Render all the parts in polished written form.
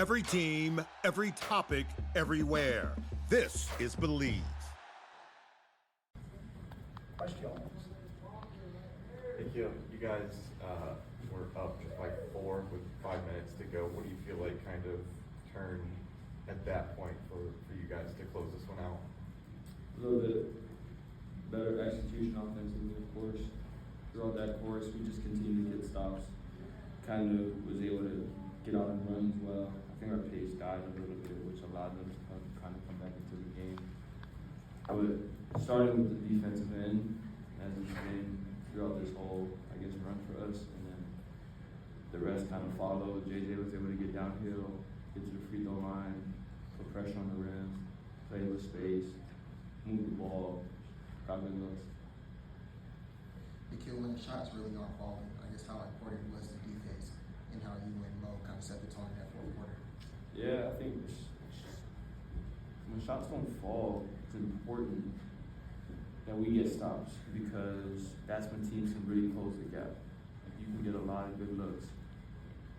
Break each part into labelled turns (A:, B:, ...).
A: Every team, every topic, everywhere. This is Believe.
B: Questions?
C: Nickeil, you guys were up just like 4 with 5 minutes to go. What do you feel like kind of turned at that point for you guys to close this one out?
D: A little bit better execution offensively, of course. Throughout that course, we just continued to get stops. Kind of was able to get out and run as well. I think our pace died a little bit, which allowed them to kind of come back into the game. But starting with the defensive end, as it's been throughout this whole, run for us, and then the rest kind of followed. JJ was able to get downhill, get to the free throw line, put pressure on the rim, play with space, move the ball, got good looks.
B: Nickeil, when the shots really aren't falling, how important was the defense and how you and Mo kind of set the tone in that fourth quarter?
D: Yeah, I think when shots don't fall, it's important that we get stops because that's when teams can really close the gap. Like you can get a lot of good looks,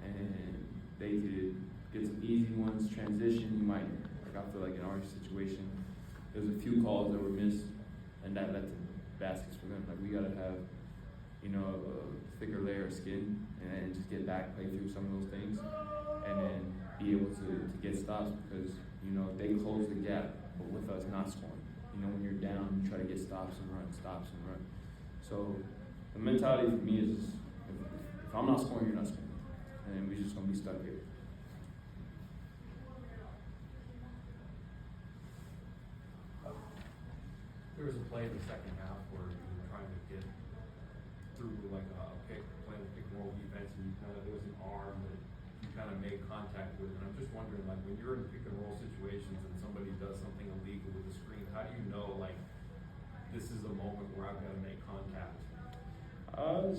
D: and they could get some easy ones, transition. You might, I feel like in our situation, there was a few calls that were missed, and that led to baskets for them. Like we gotta have, a thicker layer of skin and just get back, play through some of those things, and then be able to get stops because, they close the gap, but with us not scoring. When you're down, you try to get stops and run. So the mentality for me is if I'm not scoring, you're not scoring. And we're just going to be stuck here.
E: There was a play in the second half where you were trying to get through like a pick, playing pick and roll defense, and there was an arm that you kind of made contact with. And I'm just wondering, like when you're in pick and roll situations and somebody does something illegal with the screen, how do you know like this is the moment where I've got to make contact?
D: I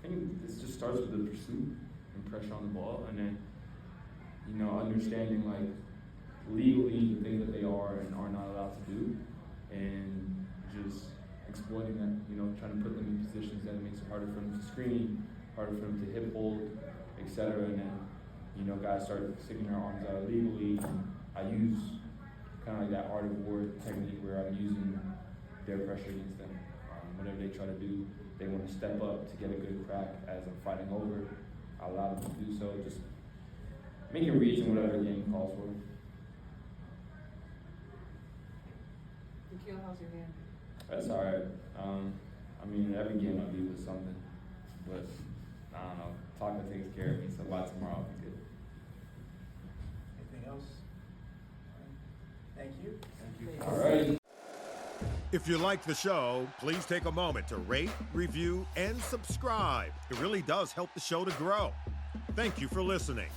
D: think this just starts with the pursuit and pressure on the ball, and then understanding like legally the things that they are and are not allowed to do, and just exploiting that. Trying to put them in positions that makes it harder for them to screen, harder for them to hip hold, etc. And then guys start sticking their arms out illegally. I use kind of like that art of war technique where I'm using their pressure against them. Whatever they try to do, they want to step up to get a good crack as I'm fighting over. I allow them to do so, just making reads in whatever the game calls for.
F: Nickeil, how's your hand?
D: That's all right. Every game I leave with something, but I don't know. Taco takes care of me, so by tomorrow I'll be good.
G: Anything else? Thank you.
E: Thank you.
D: All right.
A: If you like the show, please take a moment to rate, review, and subscribe. It really does help the show to grow. Thank you for listening.